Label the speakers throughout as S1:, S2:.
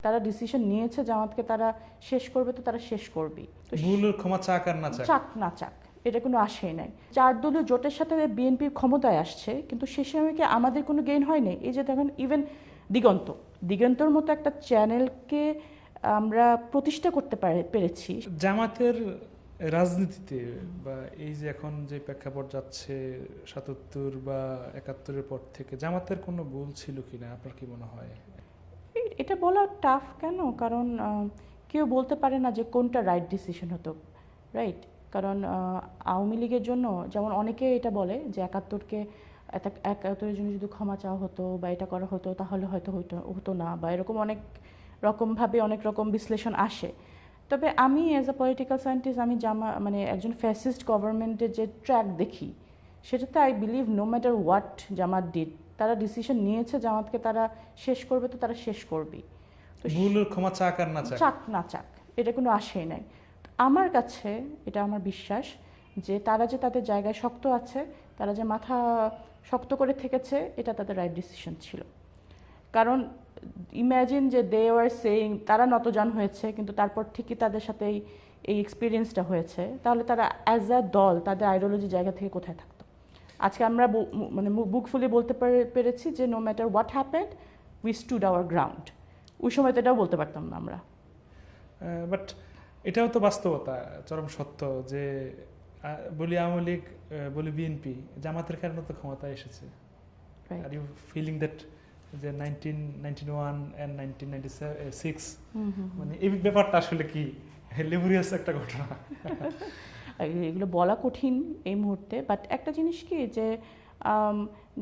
S1: তারা ডিসিশন নিয়েছে জামাতকে তারা শেষ করবে, তো তারা শেষ করবেই। তো
S2: ভুলের ক্ষমা চাক আর না চাক,
S1: চাক না চাক এটা কোনো আশাই নাই। 4 দলীয় জোটের সাথে বিএনপি ক্ষমতায় আসছে, কিন্তু সে সময় কি আমাদের কোনো গেইন হয়নি? এই যে দেখেন, ইভেন দিগন্তর মতো একটা চ্যানেলকে আমরা প্রতিষ্ঠা করতে পেরেছি।
S2: জামাতের রাজনীতিতে বা এই যে এখন যে প্রেক্ষাপট যাচ্ছে ৭৭ বা ৭১-এর পর থেকে, জামাতের কোনো ভুল ছিল কিনা আপনার কি মনে হয়?
S1: এটা বলা টাফ কেন? কারণ কেউ বলতে পারে না যে কোনটা রাইট ডিসিশন হতো, রাইট? কারণ আওয়ামী লীগের জন্য যেমন অনেকে এটা বলে যে ৭১-এর জন্য যদি ক্ষমা চাওয়া হতো বা এটা করা হতো তাহলে হয়তো হতো না, বা এরকম অনেক রকমভাবে অনেক রকম বিশ্লেষণ আসে। তবে আমি অ্যাজ আ পলিটিক্যাল সায়েন্টিস্ট, আমি মানে একজন ফ্যাসিস্ট গভর্নমেন্টের যে ট্র্যাক দেখি, সেটাতে I believe no matter what Jamaat did, তারা ডিসিশন নিয়েছে জামাতকে তারা শেষ করবে, তো তারা শেষ করবেই। তো
S2: ভুলের ক্ষমা চাক আর না চাক,
S1: চাক না চাক এটা কোনো আশাই নাই। আমার কাছে এটা আমার বিশ্বাস যে তারা যে তাদের জায়গায় শক্ত আছে, তারা যে মাথা শক্ত করে থেকেছে, এটা তাদের রাইট ডিসিশন ছিল। কারণ ইম্যাজিন যে দে ওয়ার সেইং, তারা নতজান হয়েছে, কিন্তু তারপর ঠিকই তাদের সাথে এই এক্সপিরিয়েন্সটা হয়েছে, তাহলে তারা অ্যাজ আ দল তাদের আইডিওলজি জায়গা থেকে কোথায় থাকতো? আজকে আমরা মানে বুক ফুলি বলতে পেরেছি যে no matter what happened we stood our ground. ওই সময় তো এটাও বলতে পারতাম না আমরা।
S2: বাট এটাও তো বাস্তবতা, চরম সত্য যে বলি আওয়ামী লীগ, বলি বিএনপি, জামাতের কারণে তো ক্ষমতায় এসেছে। আর ইউ ফিলিং দ্যাট যে 1991 and 1996 মানে এই ব্যাপারটা আসলে কি লেবুরিয়াস একটা ঘটনা?
S1: এগুলো বলা কঠিন এই মুহূর্তে, বাট একটা জিনিস কি যে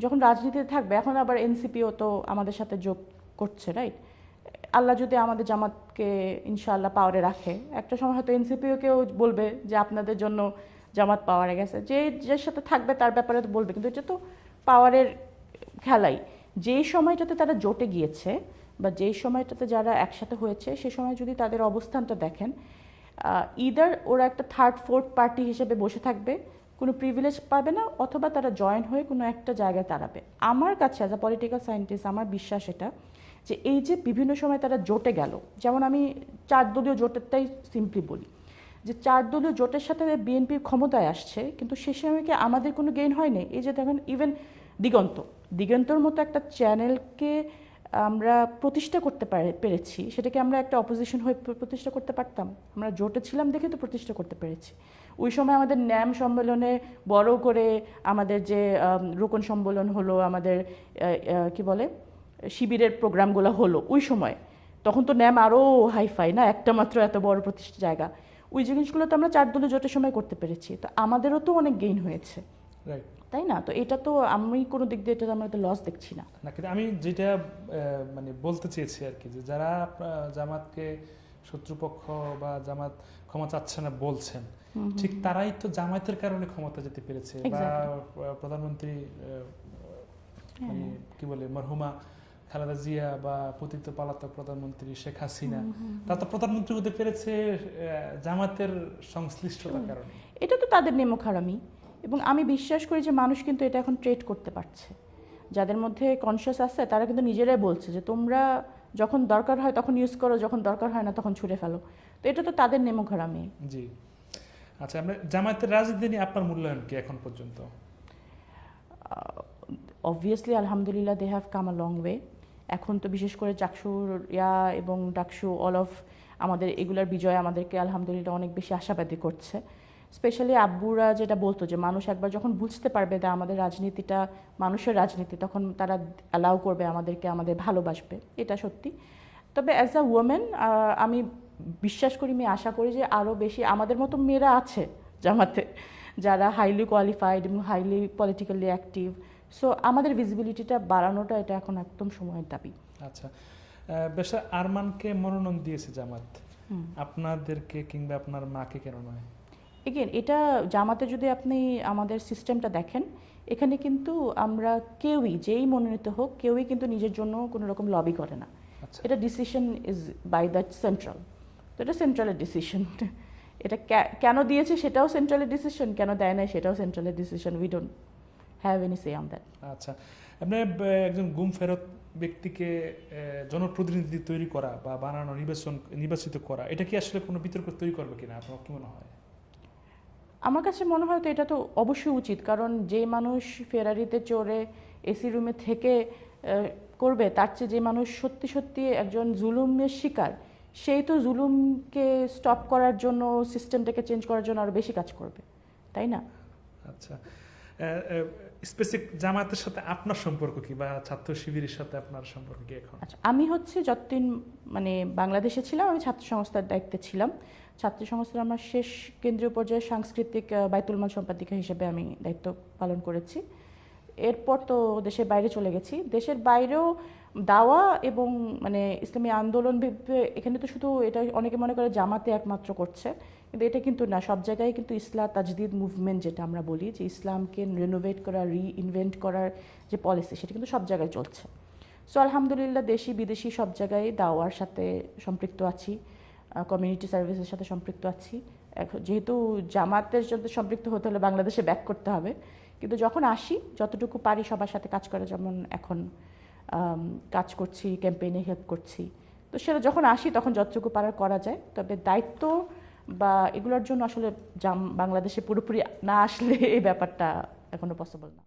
S1: যখন রাজনীতিতে থাকবে, এখন আবার এনসিপিও তো আমাদের সাথে যোগ করছে, রাইট? আল্লাহ যদি আমাদের জামাতকে ইনশাআল্লাহ পাওয়ারে রাখে, একটা সময় হয়তো এনসিপিও কেউ বলবে যে আপনাদের জন্য জামাত পাওয়ারে গেছে, যে যার সাথে থাকবে তার ব্যাপারে তো বলবে, কিন্তু এটা তো পাওয়ারের খেলাই। যেই সময়টাতে তারা জোটে গিয়েছে বা যেই সময়টাতে যারা একসাথে হয়েছে, সে সময় যদি তাদের অবস্থানটা দেখেন, ইদার ওরা একটা থার্ড ফোর্থ পার্টি হিসেবে বসে থাকবে, কোনো প্রিভিলেজ পাবে না, অথবা তারা জয়েন হয়ে কোনো একটা জায়গায় দাঁড়াবে। আমার কাছে অ্যাজ আ পলিটিক্যাল সায়েন্টিস্ট আমার বিশ্বাস এটা যে এই যে বিভিন্ন সময় তারা জোটে গেল, যেমন আমি 4 দলীয় জোটেরটাই সিম্পলি বলি, যে 4 দলীয় জোটের সাথে বিএনপি ক্ষমতায় আসছে, কিন্তু সে সময় কি আমাদের কোনো গেইন হয়নি? এই যে দেখেন, ইভেন দিগন্তর মতো একটা চ্যানেলকে আমরা প্রতিষ্ঠা করতে পেরেছি, সেটাকে আমরা একটা অপোজিশন হয়ে প্রতিষ্ঠা করতে পারতাম? আমরা জোটে ছিলাম দেখে তো প্রতিষ্ঠা করতে পেরেছি। ওই সময় আমাদের ন্যাম সম্মেলনে বড় করে আমাদের যে রোকন সম্মেলন হলো, আমাদের কি বলে শিবিরের প্রোগ্রামগুলো হলো ওই সময়, তখন তো ন্যাম আরও হাইফাই না, একটা মাত্র এত বড় প্রতিষ্ঠা জায়গা। ওই জিনিসগুলো তো আমরা 4 দলীয় জোটের সময় করতে পেরেছি, তো আমাদেরও তো অনেক গেইন হয়েছে, তাই না? তো এটা তো আমি কোনো দিক দিয়ে এটা আমরা তো লস দেখছি না।
S2: কিন্তু আমি যেটা মানে বলতে চেয়েছি আর কি, যে যারা জামাতকে শত্রুপক্ষ বা জামাত ক্ষমা চাচ্ছে না বলছেন, ঠিক তারাই তো জামায়াতের কারণে ক্ষমতা যেতে পেরেছে। বা প্রধানমন্ত্রী মানে কি বলে মরহুমা খালেদা জিয়া বা পতিত পলাতক প্রধানমন্ত্রী শেখ হাসিনা, তারা তো প্রধানমন্ত্রী হতে পেরেছে জামাতের সংশ্লিষ্টতার কারণে।
S1: এটা তো তাদের নেমক হারামি, এবং আমি বিশ্বাস করি যে মানুষ কিন্তু এটা এখন ট্রেড করতে পারছে। যাদের মধ্যে কনসিয়াস আছে তারা কিন্তু নিজেরাই বলছে যে তোমরা যখন দরকার হয় তখন ইউজ করো, যখন দরকার হয় না তখন ছুঁড়ে ফেলো। তো এটা তো তাদের নেমক হারামি।
S2: জি, আচ্ছা, আমরা জামায়াতের রাজনীতি নিয়ে আপনার মূল্যায়ন কি এখন পর্যন্ত?
S1: অবভিয়াসলি আলহামদুলিল্লাহ they have come a long way. এখন তো বিশেষ করে চাকসুর এবং ডাকসু অল অফ আমাদের এগুলার বিজয় আমাদেরকে আলহামদুলিল্লাহ অনেক বেশি আশাবাদী করছে। স্পেশালি আব্বুরা যেটা বলতো যে মানুষ একবার যখন বুঝতে পারবে যে আমাদের রাজনীতিটা মানুষের রাজনীতি, তখন তারা অ্যালাউ করবে আমাদেরকে, আমাদের ভালোবাসবে, এটা সত্যি। তবে অ্যাজ আ ওমেন আমি বিশ্বাস করি, আমি আশা করি যে আরও বেশি আমাদের মতো মেয়েরা আছে জামাতে, যারা হাইলি কোয়ালিফাইড এবং হাইলি পলিটিক্যালি অ্যাক্টিভ। সো আমাদের ভিজিবিলিটিটা বাড়ানোটা এটা এখন একদম সময়ের দাবি।
S2: আচ্ছা, বেশা আরমানকে মনোনয়ন দিয়েছে জামাত, আপনাদেরকে কিংবা আপনার মাকে কেন নয়?
S1: এগেন এটা জামাতে যদি আপনি আমাদের সিস্টেমটা দেখেন, এখানে কিন্তু আমরা কেউই, যেই মনোনীত হোক, কেউই কিন্তু নিজের জন্য কোনো রকম লবি করে না। এটা decision is by the central. তো এটা সেন্ট্রালের ডিসিশন। এটা কেন দিয়েছে সেটাও সেন্ট্রালের ডিসিশন, কেন দেয় না সেটাও সেন্ট্রালের decision. We don't have any say on that.
S2: আচ্ছা, আপনি একজন গুম ফেরত ব্যক্তিকে জনপ্রতিনিধি তৈরি করা বা বানানো নির্বাচিত করা, এটা কি আসলে কোনো বিতর্ক তৈরি করবে কিনা আপনার কি মনে হয়?
S1: আমার কাছে মনে হয় তো এটা তো অবশ্যই উচিত, কারণ যে মানুষ ফেরারিতে চড়ে এসি রুমে থেকে করবে, তার চেয়ে যে মানুষ সত্যি সত্যি একজন জুলুমের শিকার, সেই তো জুলুমকে স্টপ করার জন্য, সিস্টেমটাকে চেঞ্জ করার জন্য আরো বেশি কাজ করবে, তাই না?
S2: আচ্ছা, স্পেসিফিক জামায়াতের সাথে আপনার সম্পর্ক কি, বা ছাত্র শিবিরের সাথে আপনার সম্পর্ক কি এখন?
S1: আচ্ছা, আমি হচ্ছে যতদিন মানে বাংলাদেশে ছিলাম, আমি ছাত্র সংস্থার দায়িত্বে ছিলাম। ছাত্র সংস্থার আমার শেষ কেন্দ্রীয় পর্যায়ে সাংস্কৃতিক বাইতুল মাল সম্পাদিকা হিসেবে আমি দায়িত্ব পালন করেছি। এরপর তো দেশের বাইরে চলে গেছি। দেশের বাইরেও দাওয়া এবং মানে ইসলামী আন্দোলন এখানে তো শুধু এটা অনেকে মনে করে জামাতে একমাত্র করছে, কিন্তু এটা কিন্তু না। সব জায়গায় কিন্তু ইসলাহ তাজদিদ মুভমেন্ট, যেটা আমরা বলি যে ইসলামকে রিনোভেট করা, রিইনভেন্ট করার যে পলিসি, সেটা কিন্তু সব জায়গায় চলছে। সো আলহামদুলিল্লাহ, দেশি বিদেশি সব জায়গায় দাওয়ার সাথে সম্পৃক্ত আছি, কমিউনিটি সার্ভিসের সাথে সম্পৃক্ত আছি। যেহেতু জামাতের সাথে সম্পৃক্ত হতে হলে বাংলাদেশে ব্যাক করতে হবে, কিন্তু যখন আসি যতটুকু পারি সবার সাথে কাজ করে, যেমন এখন কাজ করছি, ক্যাম্পেইনে হেল্প করছি। তো সেটা যখন আসি তখন যতটুকু পারার করা যায়। তবে দায়িত্ব বা এগুলোর জন্য আসলে বাংলাদেশে পুরোপুরি না আসলে এই ব্যাপারটা এখনো পসিবল না।